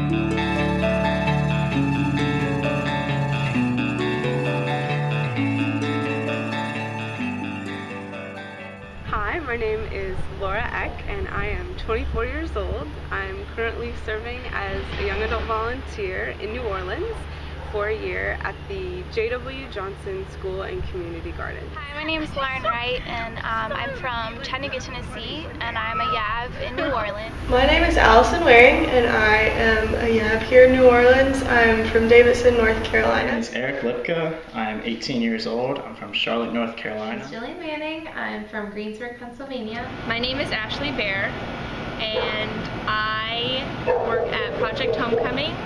Hi, my name is Laura Eck and I am 24 years old. I'm currently serving as a young adult volunteer in New Orleans for a year at the J.W. Johnson School and Community Garden. Hi, my name is Lauren Wright and I'm from Chattanooga, Tennessee, and I'm a YAV in New Orleans. My name is Allison Waring and I am a YAV here in New Orleans. I'm from Davidson, North Carolina. My name is Eric Lipka. I'm 18 years old. I'm from Charlotte, North Carolina. I'm Jillian Manning. I'm from Greensburg, Pennsylvania. My name is Ashley Bear and I work at Project Homecoming,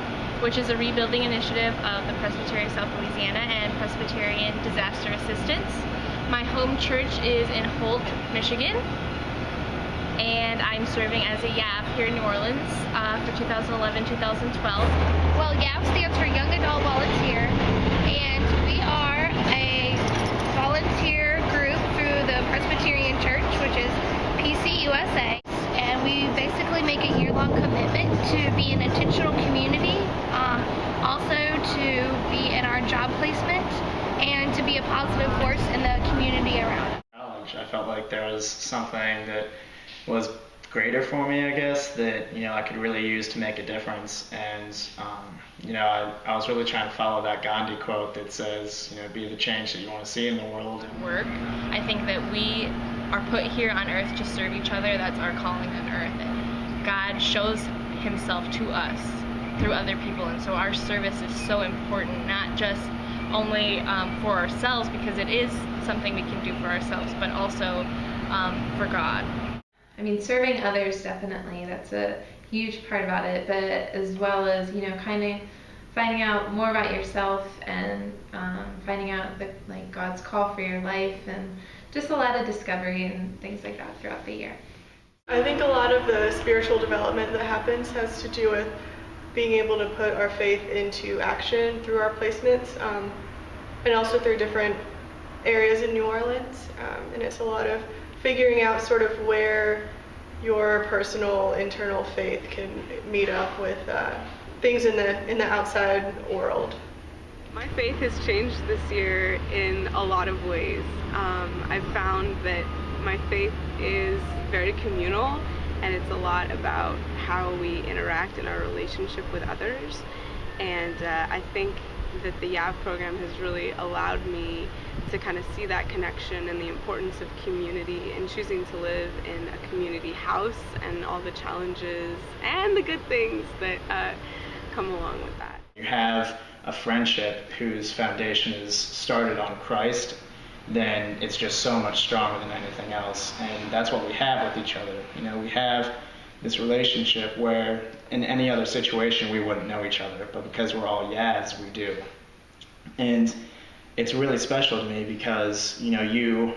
which is a rebuilding initiative of the Presbytery of South Louisiana and Presbyterian Disaster Assistance. My home church is in Holt, Michigan, and I'm serving as a YAV here in New Orleans for 2011-2012. Well, YAV stands for Young Adult Volunteer, and we are a volunteer group through the Presbyterian Church, which is PCUSA, and we basically make a year-long commitment to be an intentional community, also to be in our job placement, and to be a positive force in the community around us. College, I felt like there was something that was greater for me, I guess, that I could really use to make a difference. And I was really trying to follow that Gandhi quote that says, be the change that you want to see in the world. Work. I think that we are put here on earth to serve each other. That's our calling on earth. And God shows himself to us through other people, and so our service is so important, not just only for ourselves, because it is something we can do for ourselves, but also for God. I mean, serving others, definitely, that's a huge part about it, but as well as, kind of finding out more about yourself and finding out God's call for your life, and just a lot of discovery and things like that throughout the year. I think a lot of the spiritual development that happens has to do with being able to put our faith into action through our placements, and also through different areas in New Orleans. And it's a lot of figuring out sort of where your personal internal faith can meet up with things in the outside world. My faith has changed this year in a lot of ways. I've found that my faith is very communal, and it's a lot about how we interact in our relationship with others. And I think that the YAV program has really allowed me to kind of see that connection and the importance of community and choosing to live in a community house and all the challenges and the good things that come along with that. You have a friendship whose foundation is started on Christ, then it's just so much stronger than anything else. And that's what we have with each other. We have this relationship where in any other situation we wouldn't know each other, but because we're all YAVs, we do. And it's really special to me because you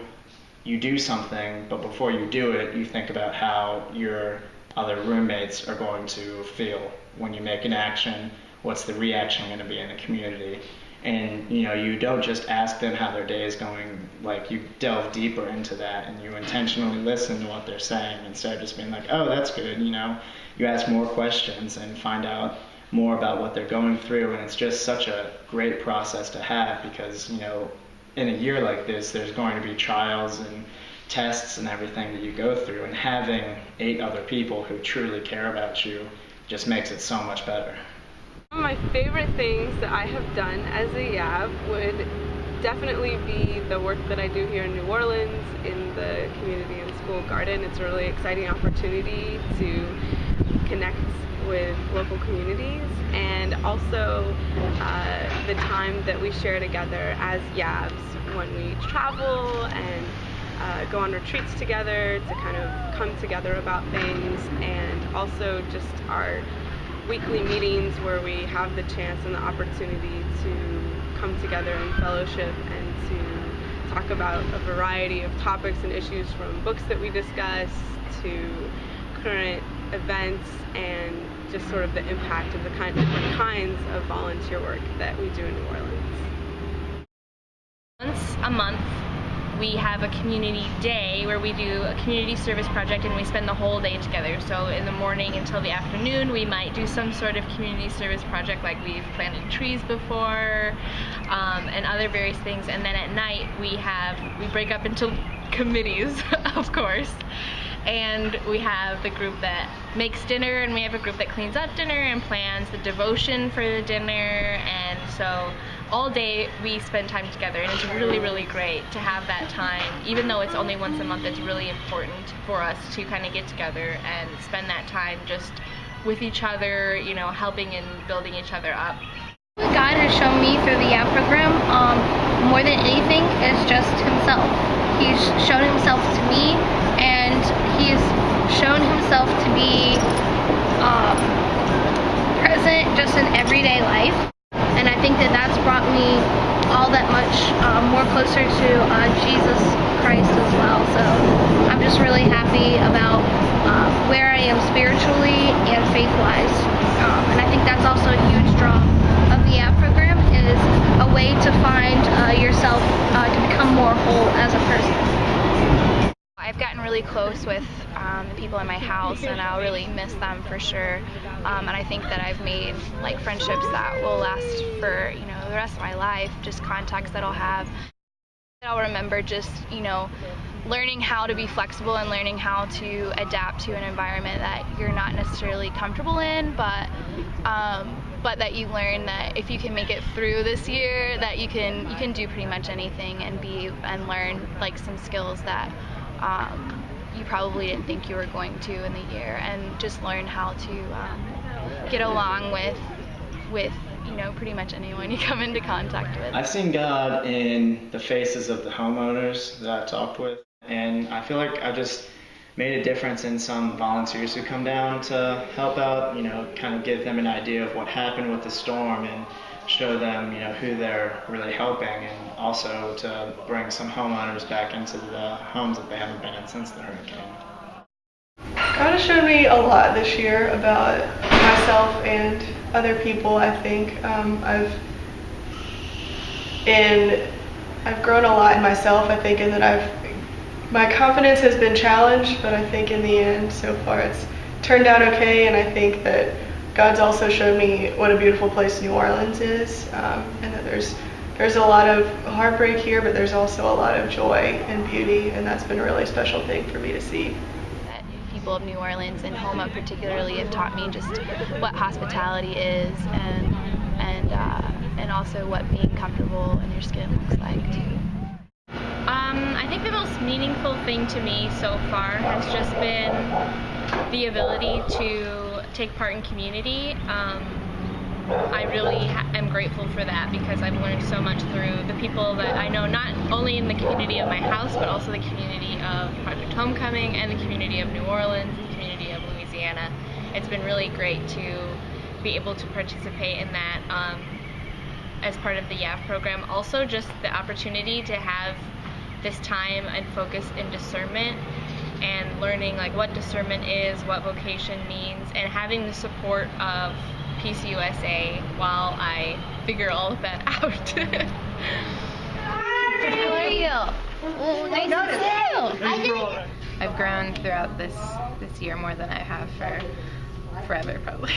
do something, but before you do it, you think about how your other roommates are going to feel when you make an action. What's the reaction going to be in the community? And you don't just ask them how their day is going, you delve deeper into that and you intentionally listen to what they're saying instead of just being like, oh, that's good. You ask more questions and find out more about what they're going through, and it's just such a great process to have because in a year like this there's going to be trials and tests and everything that you go through, and having 8 other people who truly care about you just makes it so much better. One of my favorite things that I have done as a YAV would definitely be the work that I do here in New Orleans in the community and school garden. It's a really exciting opportunity to connect with local communities, and also the time that we share together as YAVs when we travel and go on retreats together to kind of come together about things, and also just our weekly meetings where we have the chance and the opportunity to come together in fellowship and to talk about a variety of topics and issues, from books that we discuss to current events, and just sort of the impact of the different kinds of volunteer work that we do in New Orleans. Once a month we have a community day where we do a community service project and we spend the whole day together. So in the morning until the afternoon we might do some sort of community service project, like we've planted trees before, and other various things. And then at night we break up into committees, of course. And we have the group that makes dinner, and we have a group that cleans up dinner and plans the devotion for the dinner. And so all day we spend time together, and it's really, really great to have that time. Even though it's only once a month, it's really important for us to kind of get together and spend that time just with each other, you know, helping and building each other up. What God has shown me through the YAV program, more than anything, is just himself. He's shown himself to me, and he's shown himself to be present just in everyday life. And I think that that's brought me all that much more closer to Jesus Christ as well. So I'm just really happy about where I am spiritually and faith-wise. And I think that's also a huge draw of the YAV program, is a way to find yourself to become more whole as a person. I've gotten really close with the people in my house, and I'll really miss them for sure. And I think that I've made like friendships that will last for, you know, the rest of my life, just contacts that I'll have. I'll remember just, you know, learning how to be flexible and learning how to adapt to an environment that you're not necessarily comfortable in, but that you learn that if you can make it through this year, that you can do pretty much anything and learn like some skills that you probably didn't think you were going to in the year, and just learn how to get along with you know, pretty much anyone you come into contact with. I've seen God in the faces of the homeowners that I've talked with, and I feel like I've just made a difference in some volunteers who come down to help out, you know, kind of give them an idea of what happened with the storm and show them, you know, who they're really helping, and also to bring some homeowners back into the homes that they haven't been in since the hurricane. God has shown me a lot this year about myself and other people. I think I've grown a lot in myself, I think, and that my confidence has been challenged, but I think in the end, so far, it's turned out okay. And I think that God's also showed me what a beautiful place New Orleans is, and that there's a lot of heartbreak here, but there's also a lot of joy and beauty, and that's been a really special thing for me to see. People of New Orleans and Homa particularly have taught me just what hospitality is, and also what being comfortable in your skin looks like too. I think the most meaningful thing to me so far has just been the ability to take part in community. I really am grateful for that, because I've learned so much through the people that I know, not only in the community of my house, but also the community of Project Homecoming and the community of New Orleans and the community of Louisiana. It's been really great to be able to participate in that as part of the YAV program. Also, just the opportunity to have this time and focus in discernment and learning like what discernment is, what vocation means, and having the support of PCUSA while I figure all of that out. How are you? Oh, nice to see you. I've grown throughout this year more than I have for forever, probably.